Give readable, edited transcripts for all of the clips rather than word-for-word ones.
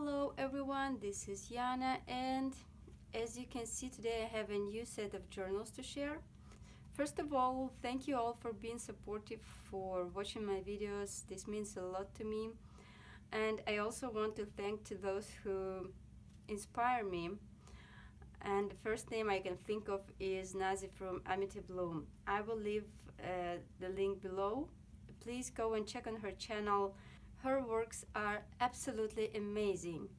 Hello everyone, this is Yana, and as you can see today I have a new set of journals to share. First of all, thank you all for being supportive, for watching my videos. This means a lot to me. And I also want to thank to those who inspire me. And the first name I can think of is Nazi from Amity. I will leave the link below. Please go and check on her channel. Her works are absolutely amazing.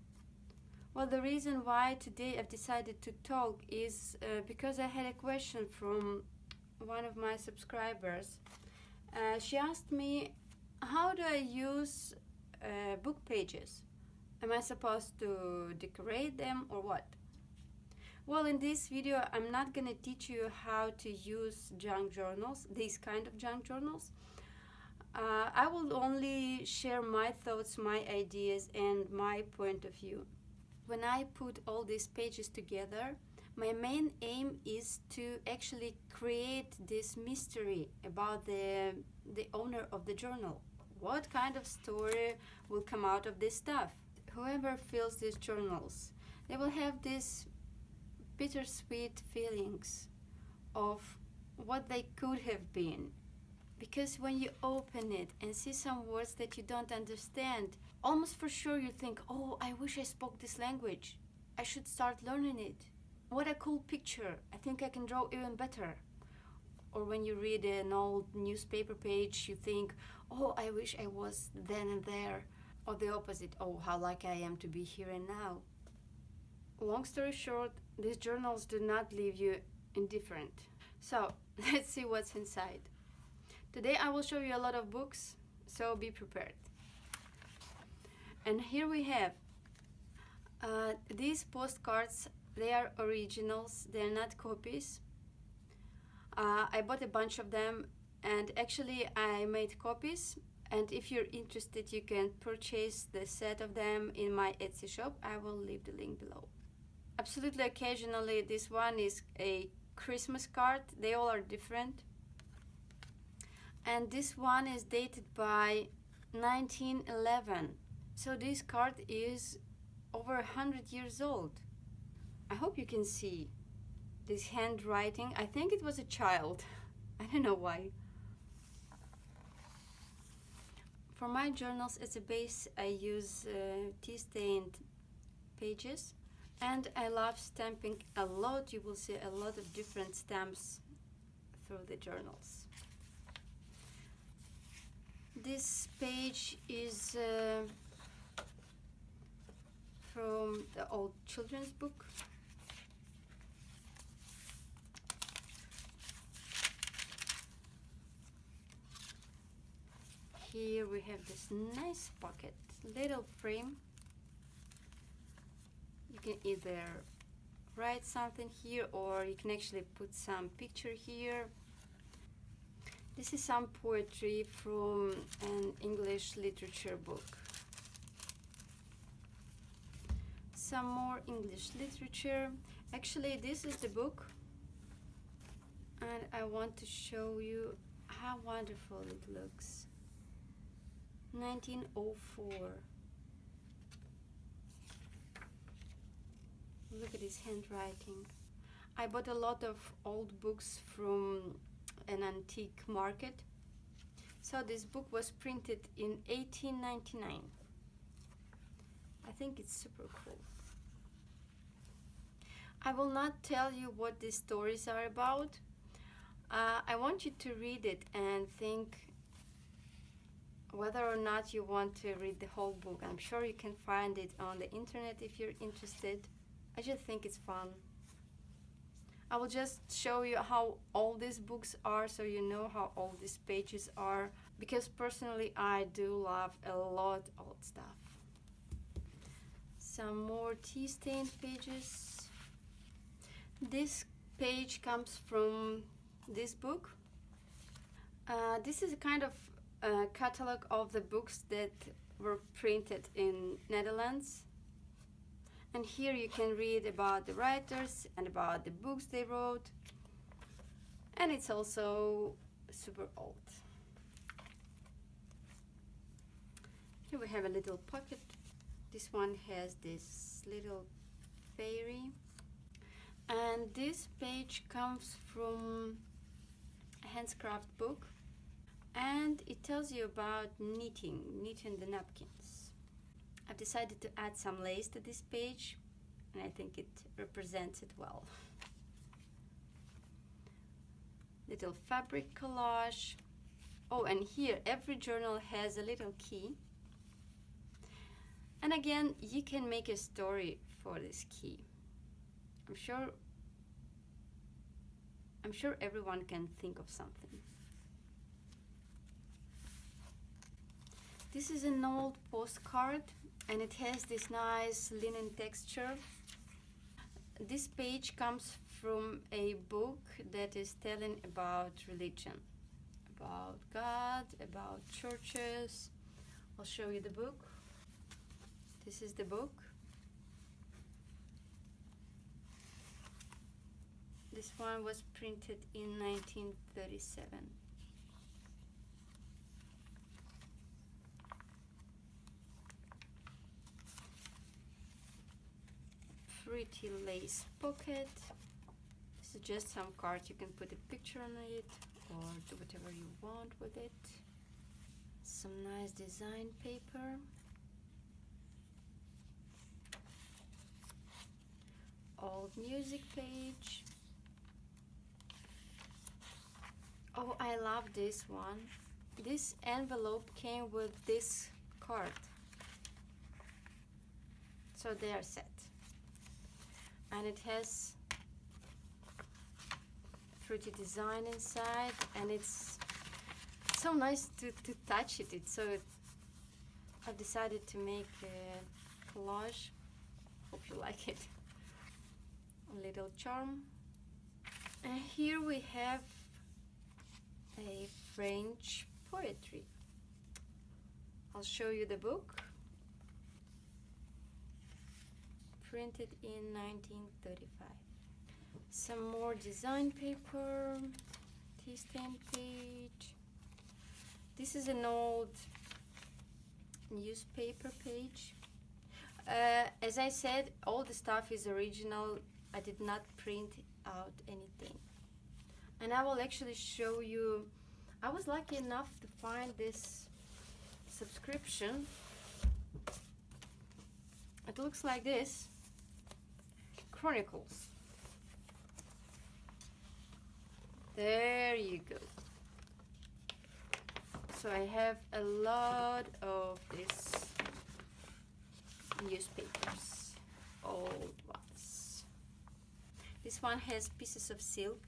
Well, the reason why today I've decided to talk is because I had a question from one of my subscribers. She asked me, how do I use book pages? Am I supposed to decorate them or what? Well, in this video I'm not gonna teach you how to use junk journals, these kind of junk journals. I will only share my thoughts, my ideas, and my point of view. When I put all these pages together, my main aim is to actually create this mystery about the owner of the journal. What kind of story will come out of this stuff? Whoever fills these journals, they will have these bittersweet feelings of what they could have been. Because when you open it and see some words that you don't understand, almost for sure you think, oh, I wish I spoke this language. I should start learning it. What a cool picture. I think I can draw even better. Or when you read an old newspaper page, you think, oh, I wish I was then and there. Or the opposite, oh, how lucky I am to be here and now. Long story short, these journals do not leave you indifferent. So, let's see what's inside. Today I will show you a lot of books, so be prepared. And here we have these postcards. They are originals, they're not copies. I bought a bunch of them, and actually I made copies, and if you're interested you can purchase the set of them in my Etsy shop. I will leave the link below. Absolutely occasionally this one is a Christmas card. They all are different. And this one is dated by 1911. So this card is over 100 years old. I hope you can see this handwriting. I think it was a child. I don't know why. For my journals as a base, I use tea-stained pages. And I love stamping a lot. You will see a lot of different stamps through the journals. This page is from the old children's book. Here we have this nice pocket, little frame. You can either write something here or you can actually put some picture here. This is some poetry from an English literature book. Some more English literature. Actually, this is the book, and I want to show you how wonderful it looks. 1904. Look at this handwriting. I bought a lot of old books from an antique market. So this book was printed in 1899. I think it's super cool. I will not tell you what these stories are about. I want you to read it and think whether or not you want to read the whole book. I'm sure you can find it on the internet if you're interested. I just think it's fun. I will just show you how old these books are, so you know how old these pages are, because personally I do love a lot of old stuff. Some more tea-stained pages. This page comes from this book. This is a kind of catalog of the books that were printed in Netherlands. And here you can read about the writers and about the books they wrote. And it's also super old. Here we have a little pocket This one has this little fairy, and this page comes from a handcraft book, and it tells you about knitting the napkins. I've decided to add some lace to this page, and I think it represents it well. Little fabric collage. Oh, and here every journal has a little key. And again, you can make a story for this key. I'm sure everyone can think of something. This is an old postcard, and it has this nice linen texture. This page comes from a book that is telling about religion, about God, about churches. I'll show you the book. This is the book. This one was printed in 1937. Pretty lace pocket. This is just some cards. You can put a picture on it or do whatever you want with it. Some nice design paper. Old music page. Oh, I love this one. This envelope came with this card. So they are set. And it has pretty design inside, and it's so nice to touch it. I've decided to make a collage. Hope you like it. A little charm. And here we have a French poetry. I'll show you the book. Printed in 1935. Some more design paper, tea stain page. This is an old newspaper page. As I said, all the stuff is original. I did not print out anything. And I will actually show you, I was lucky enough to find this subscription. It looks like this. Chronicles. There you go. So I have a lot of these newspapers, old ones. This one has pieces of silk.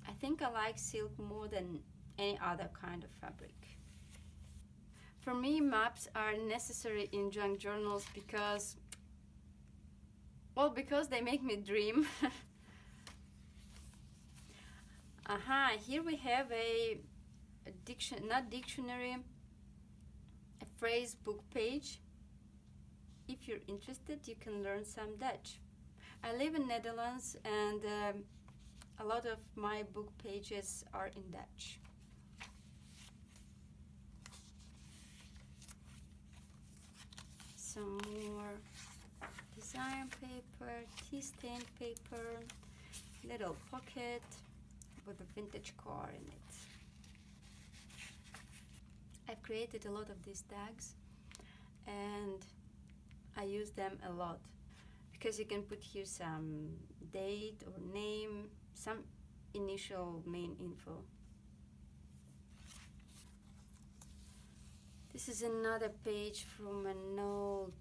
I think I like silk more than any other kind of fabric. For me, maps are necessary in junk journals because they make me dream. Here we have a dictionary, a phrase book page. If you're interested, you can learn some Dutch. I live in Netherlands, and a lot of my book pages are in Dutch. Some more design paper, tea stain paper, little pocket with a vintage car in it. I've created a lot of these tags, and I use them a lot because you can put here some date or name, some initial main info. This is another page from an old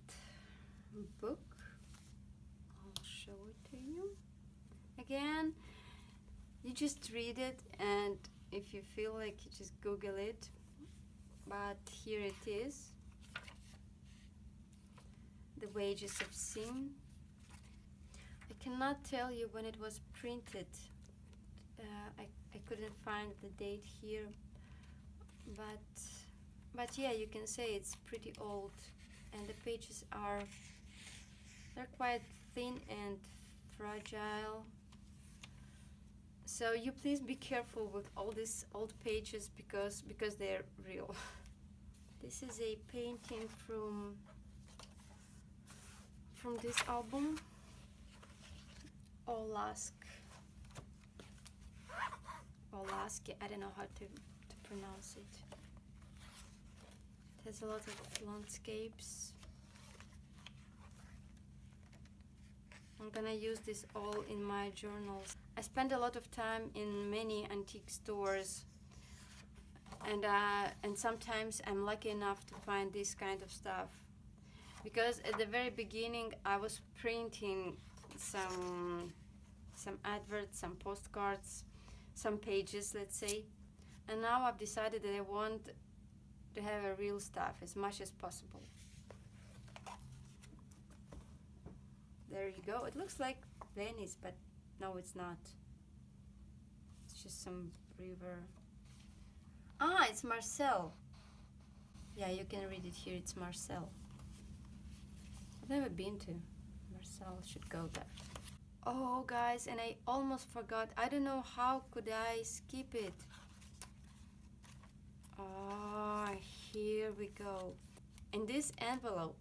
book. I'll show it to you. Again, you just read it, and if you feel like, you just Google it. But here it is. The Wages of Sin. I cannot tell you when it was printed. I couldn't find the date here, but yeah, you can say it's pretty old, and the pages they're quite thin and fragile. So you please be careful with all these old pages because they're real. This is a painting from from this album. Olaski, I don't know how to pronounce it. It has a lot of landscapes. I'm gonna use this all in my journals. I spend a lot of time in many antique stores, and sometimes I'm lucky enough to find this kind of stuff. Because at the very beginning I was printing some adverts, some postcards, some pages, let's say, and now I've decided that I want to have a real stuff as much as possible. There you go. It looks like Venice, but no, it's not. It's just some river. Ah, it's Marseille. Yeah, you can read it here. It's Marseille. I've never been to Marseille. Should go there. Oh, guys, and I almost forgot. I don't know how could I skip it. Ah, here we go. In this envelope,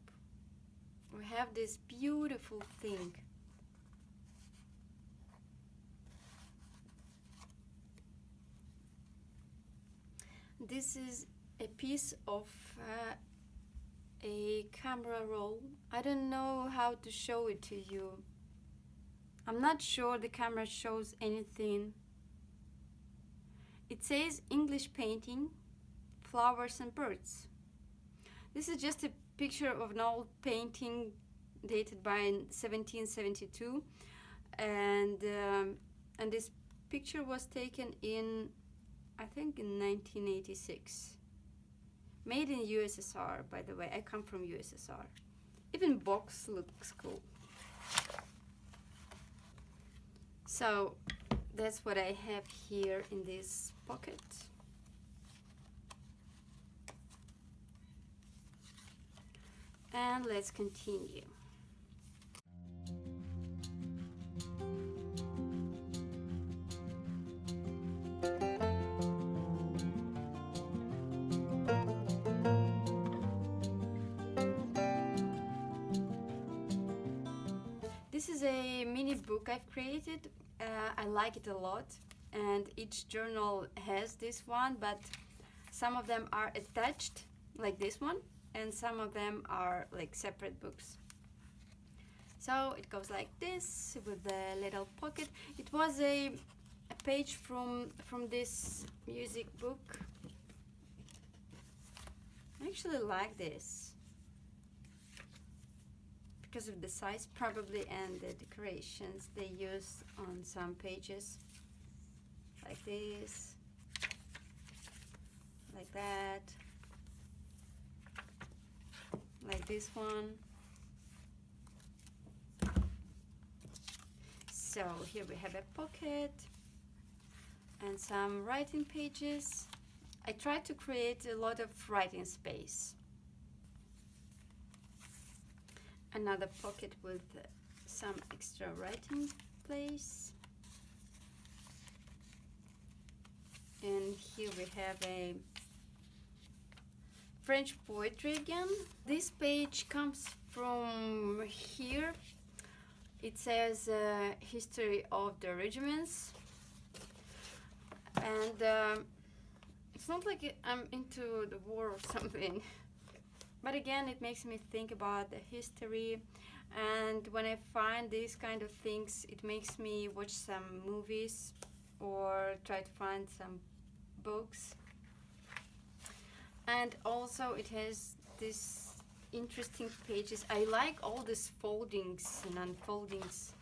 we have this beautiful thing. This is a piece of a camera roll. I don't know how to show it to you. I'm not sure the camera shows anything. It says English painting, flowers and birds. This is just a picture of an old painting dated by 1772, and this picture was taken in, I think, in 1986. Made in USSR, by the way. I come from USSR. Even box looks cool. So that's what I have here in this pocket. And let's continue. This is a mini book I've created. I like it a lot, and each journal has this one, but some of them are attached, like this one, and some of them are like separate books. So it goes like this with the little pocket. It was a page from this music book. I actually like this because of the size probably and the decorations they use on some pages, like this, like that, like this one. So here we have a pocket and some writing pages. I tried to create a lot of writing space. Another pocket with some extra writing place. And here we have a French poetry again. This page comes from here. It says history of the regiments. And it's not like I'm into the war or something. But again, it makes me think about the history, and when I find these kind of things, it makes me watch some movies or try to find some books. And also it has these interesting pages. I like all these foldings and unfoldings.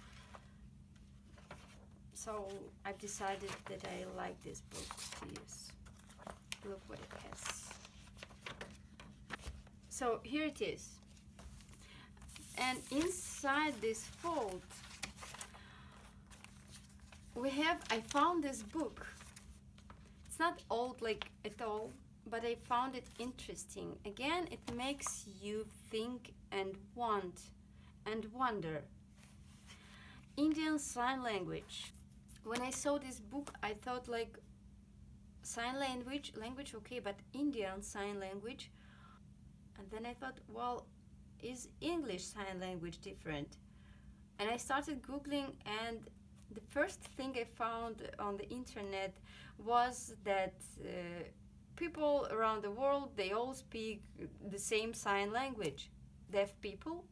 So I've decided that I like this book to use. Look what it has. So here it is, and inside this fold I found this book. It's not old like at all, but I found it interesting. Again, it makes you think and want and wonder. Indian Sign Language. When I saw this book, I thought like sign language, okay, but Indian Sign Language. And then I thought, well, is English sign language different? And I started Googling, and the first thing I found on the internet was that people around the world, they all speak the same sign language. Deaf people,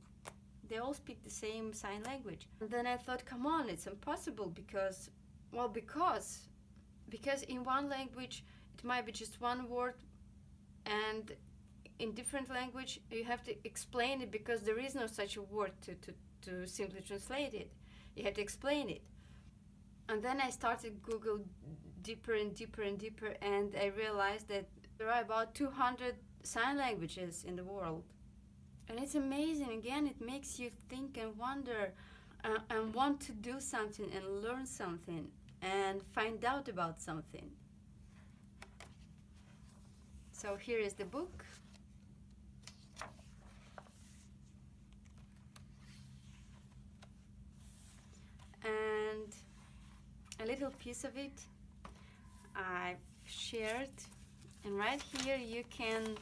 they all speak the same sign language. And then I thought, come on, it's impossible because in one language it might be just one word, and in different language you have to explain it because there is no such a word to simply translate it. You have to explain it. And then I started Google deeper and deeper and deeper, and I realized that there are about 200 sign languages in the world. And it's amazing. Again, it makes you think and wonder and want to do something and learn something and find out about something. So here is the book. And a little piece of it I've shared, and right here you can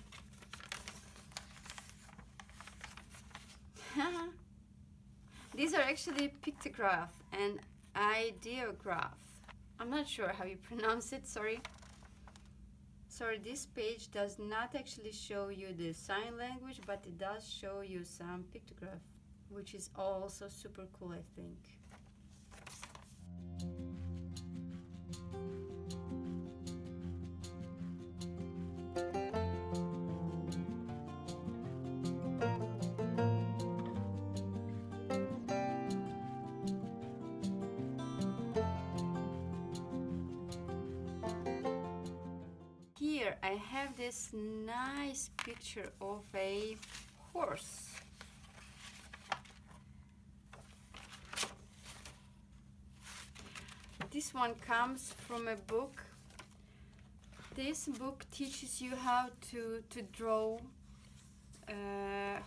these are actually pictograph and ideograph. I'm not sure how you pronounce it, sorry. Sorry, this page does not actually show you the sign language, but it does show you some pictograph, which is also super cool, I think. Here I have this nice picture of a horse. This one comes from a book. This book teaches you how to draw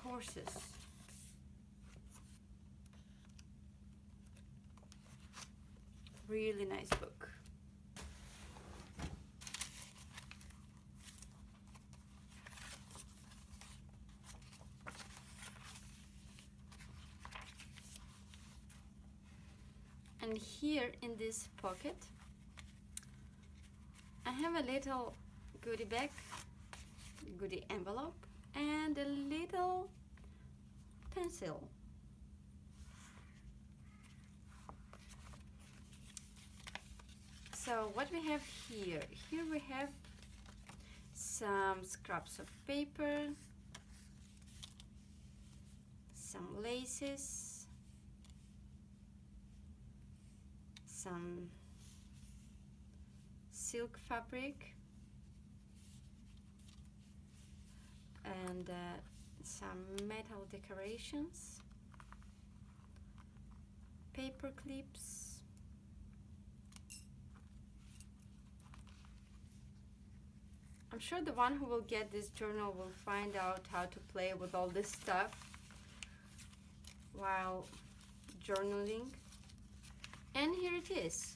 horses. Really nice book. And here in this pocket I have a little goodie bag, goodie envelope, and a little pencil. So what we have here? Here we have some scraps of paper, some laces, some silk fabric, and some metal decorations, paper clips, I'm sure the one who will get this journal will find out how to play with all this stuff while journaling. And here it is.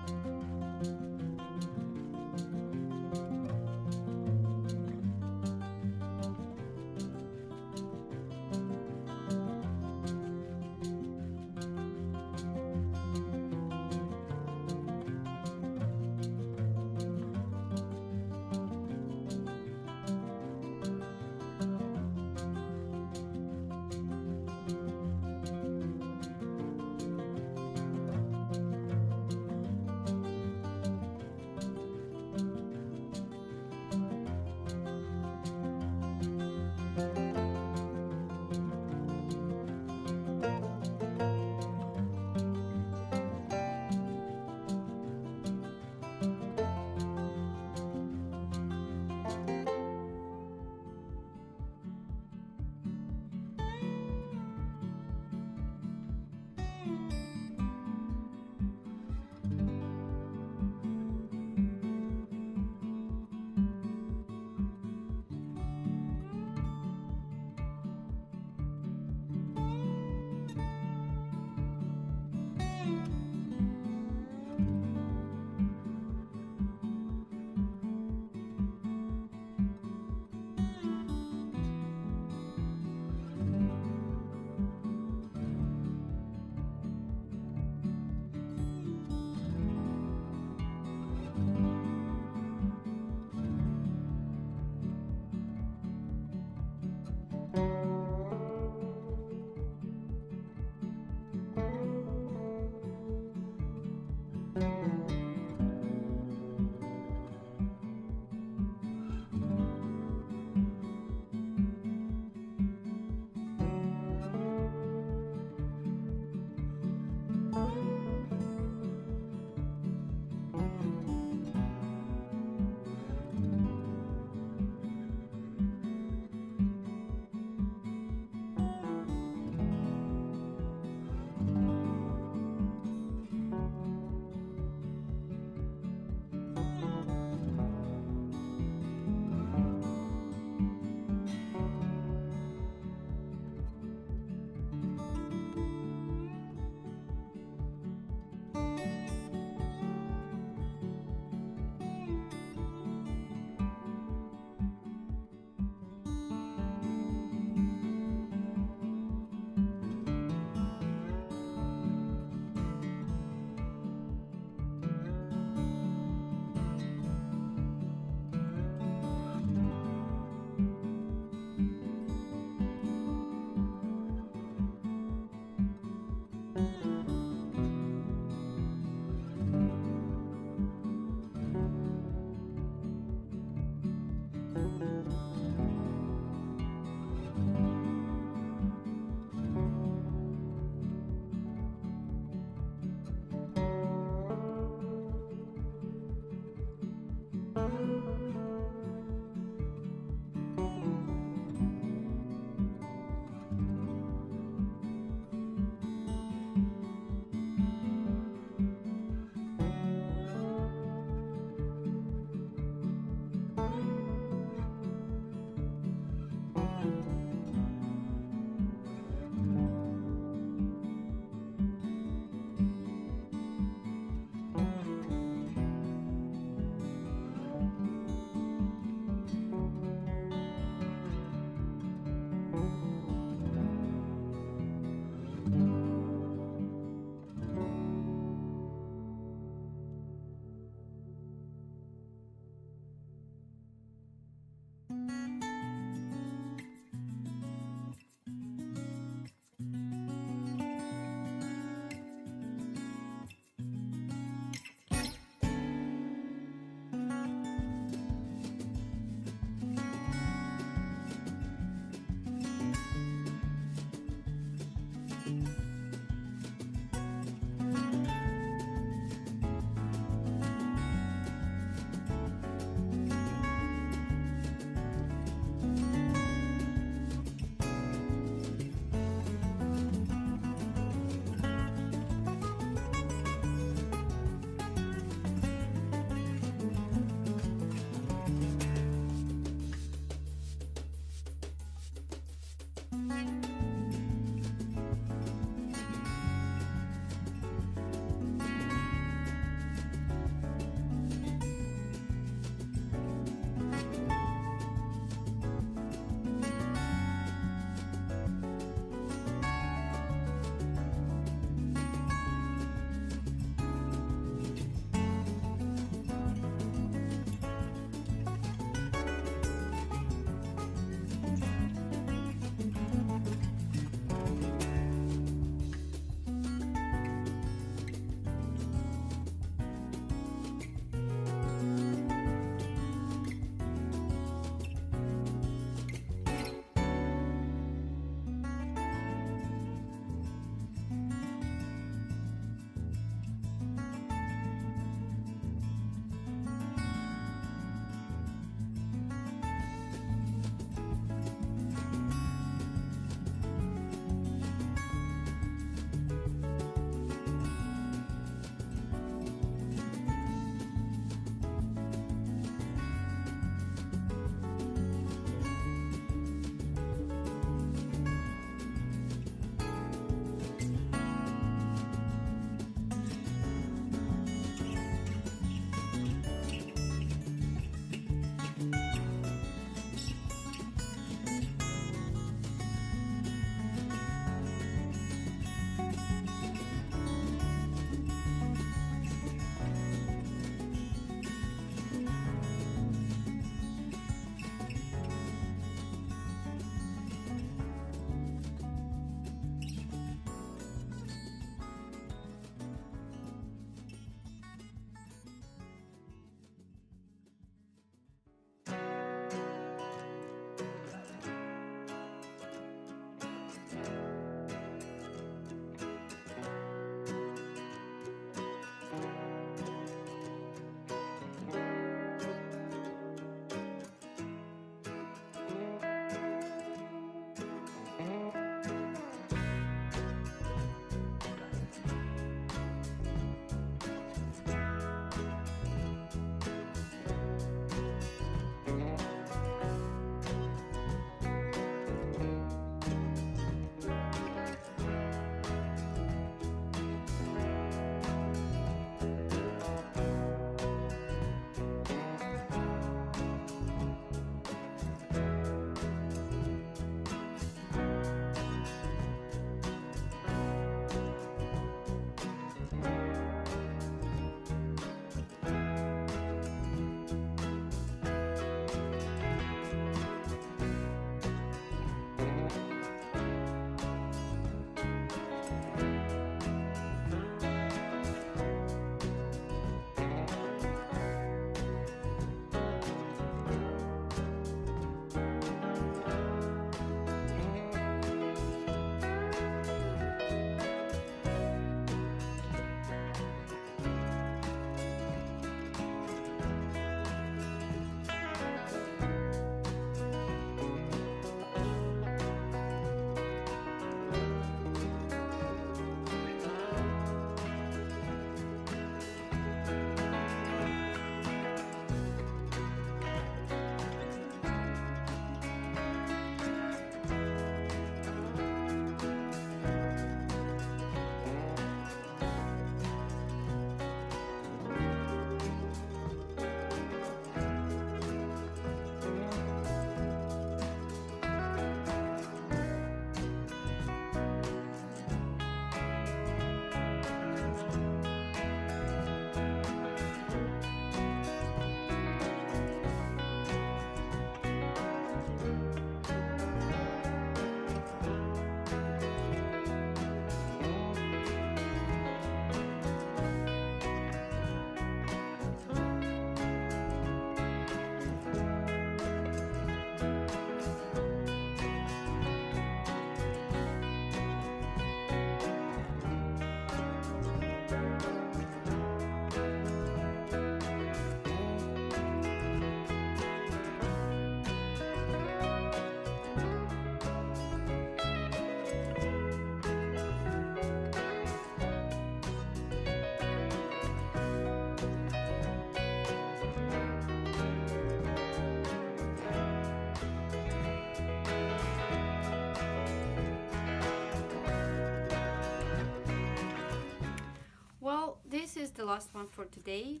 is the last one for today.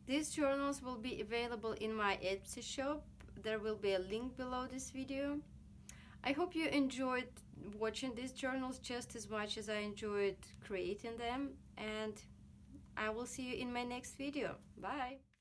These journals will be available in my Etsy shop. There will be a link below this video. I hope you enjoyed watching these journals just as much as I enjoyed creating them, and I will see you in my next video. Bye!